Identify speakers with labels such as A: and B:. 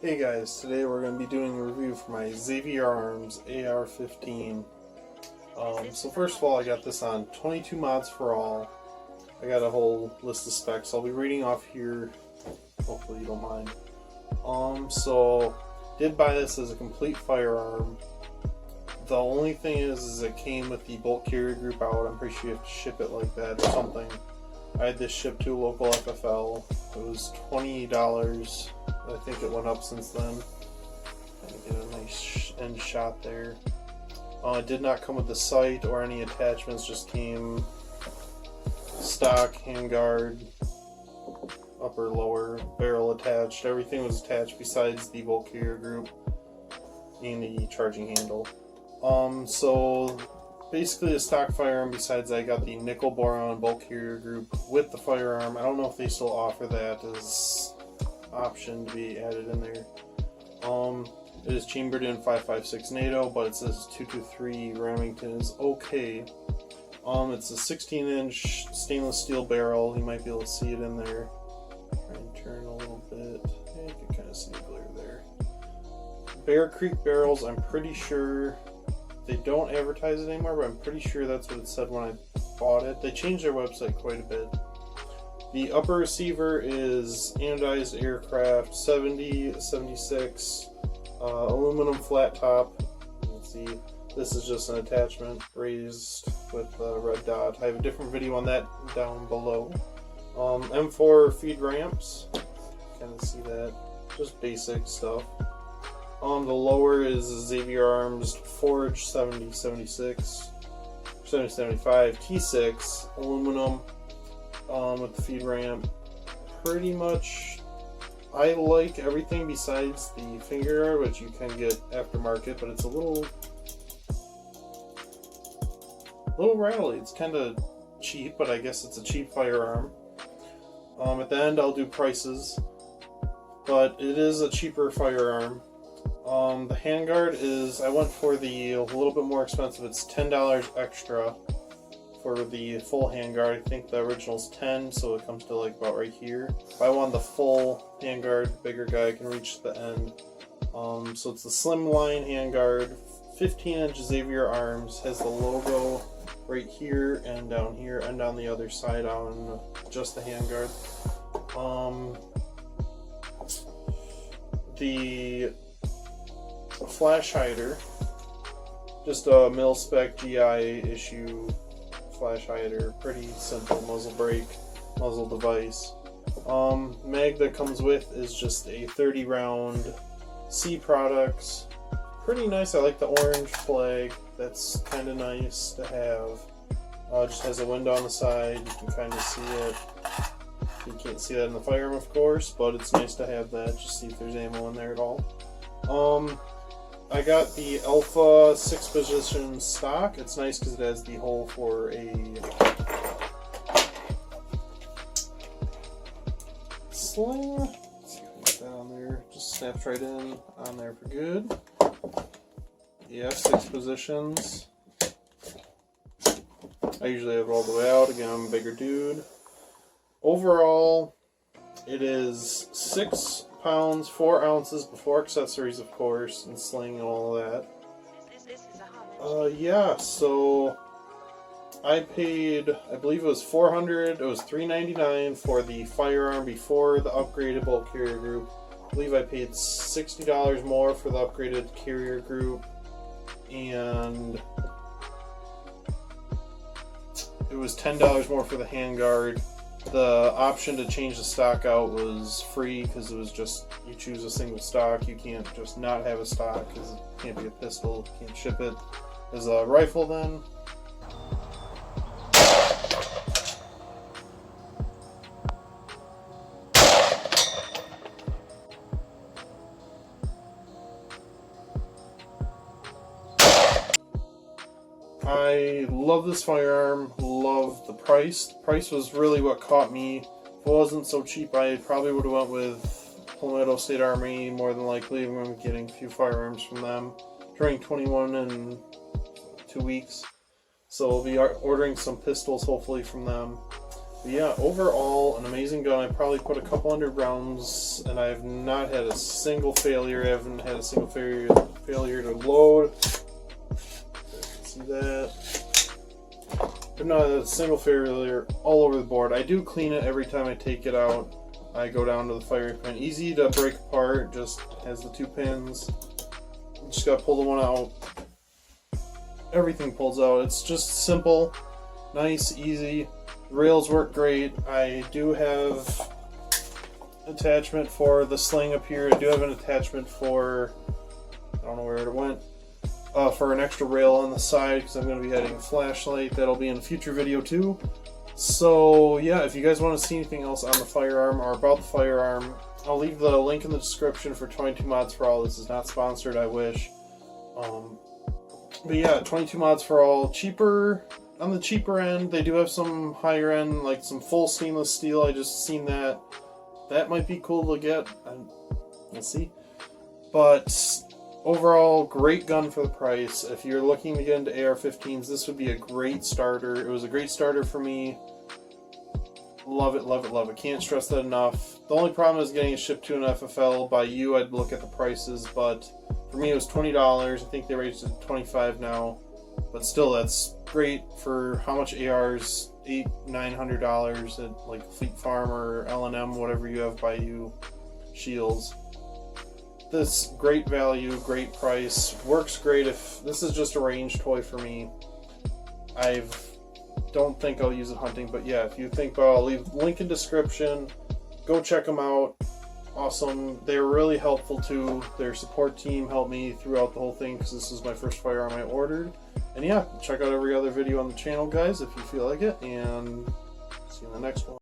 A: Hey guys, today we're going to be doing a review for my Zaviar Arms AR-15. So first of all, I got this on 22 mods for all. I got a whole list of specs. I'll be reading off here. Hopefully you don't mind. So did buy this as a complete firearm. The only thing is it came with the bolt carrier group out. I'm pretty sure you have to ship it like that or something. I had this shipped to a local FFL. It was $20. I think it went up since then. Get a nice end shot there. It did not come with the sight or any attachments, just came stock, handguard, upper, lower, barrel attached. Everything was attached besides the bolt carrier group and the charging handle. So basically a stock firearm. Besides, I got the nickel boron bolt carrier group with the firearm. I don't know if they still offer that as option to be added in there. It is chambered in 5.56 Nato, but it says 223 Remington is okay. It's a 16-inch stainless steel barrel. You might be able to see it in there. Try and turn a little bit. Yeah, you can kind of see the glare there. Bear Creek barrels, I'm pretty sure they don't advertise it anymore, but I'm pretty sure that's what it said when I bought it. They changed their website quite a bit. The upper receiver is Anodized aircraft 70, 76, aluminum flat top. You can see this is just an attachment raised with a red dot. I have a different video on that down below. M4 feed ramps, kind of see that, just basic stuff. The lower is Zaviar Arms Forge 7076, 7075 T6 aluminum with the feed ramp. Pretty much, I like everything besides the finger guard, which you can get aftermarket, but it's a little rattly. It's kind of cheap, but I guess it's a cheap firearm. At the end, I'll do prices, but it is a cheaper firearm. The handguard is, I went for the a little bit more expensive. It's $10 extra for the full handguard. I think the original's $10, so it comes to like about right here. If I want the full handguard, bigger guy, I can reach the end. So it's the slimline handguard, 15-inch Zaviar Arms, has the logo right here and down here and on the other side on just the handguard. The flash hider, just a Mil-Spec GI issue flash hider, pretty simple muzzle brake, muzzle device. Mag that comes with is just a 30 round CProducts. Pretty nice. I like the orange flag. That's kind of nice to have. Just has a window on the side. You can kind of see it. You can't see that in the firearm, of course, but it's nice to have that. Just see if there's ammo in there at all. I got the Alpha 6-position stock. It's nice because it has the hole for a sling. Let's see if I can get that on there. Just snaps right in on there for good. Yeah, 6 positions. I usually have it all the way out. Again, I'm a bigger dude. Overall, it is 6 pounds, 4 ounces before accessories, of course, and sling and all of that. Yeah, so I paid, I believe it was $400, it was $399 for the firearm before the upgraded bolt carrier group. I believe I paid $60 more for the upgraded carrier group, and it was $10 more for the handguard. The option to change the stock out was free because it was just, you choose a single stock. You can't just not have a stock because it can't be a pistol, you can't ship it as a rifle then. I love this firearm, love the price. The price was really what caught me. If it wasn't so cheap, I probably would have went with Palmetto State Armory, more than likely. I'm getting a few firearms from them. Turning 21 in 2 weeks, so I'll be ordering some pistols hopefully from them. But yeah, overall, an amazing gun. I probably put a couple hundred rounds, and I've not had a single failure. I haven't had a single failure to load. See that? I've not had a single failure all over the board. I do clean it every time I take it out. I go down to the firing pin. Easy to break apart, just has the 2 pins. Just gotta pull the one out. Everything pulls out. It's just simple, nice, easy. The rails work great. I do have attachment for the sling up here. I do have an attachment for, I don't know where it went, for an extra rail on the side because I'm going to be adding a flashlight. That'll be in a future video too. So yeah, if you guys want to see anything else on the firearm or about the firearm, I'll leave the link in the description for 22 Mods for All. This is not sponsored, I wish. But yeah, 22 Mods for All, cheaper, on the cheaper end. They do have some higher end, like some full stainless steel. I just seen that. That might be cool to get. We'll see. But overall, great gun for the price. If you're looking to get into AR-15s, this would be a great starter. It was a great starter for me. Love it, love it, love it. Can't stress that enough. The only problem is getting it shipped to an FFL. By you, I'd look at the prices, but for me it was $20. I think they raised it to $25 now. But still, that's great for how much ARs, $800-900 at like Fleet Farm or L&M, whatever you have by you, Shields. This great value, great price, works great. If this is just a range toy for me, don't think I'll use it hunting, but yeah, if you think about it, I'll leave link in description. Go check them out. Awesome. They were really helpful too. Their support team helped me throughout the whole thing because this is my first firearm I ordered. And yeah, check out every other video on the channel, guys, if you feel like it, and see you in the next one.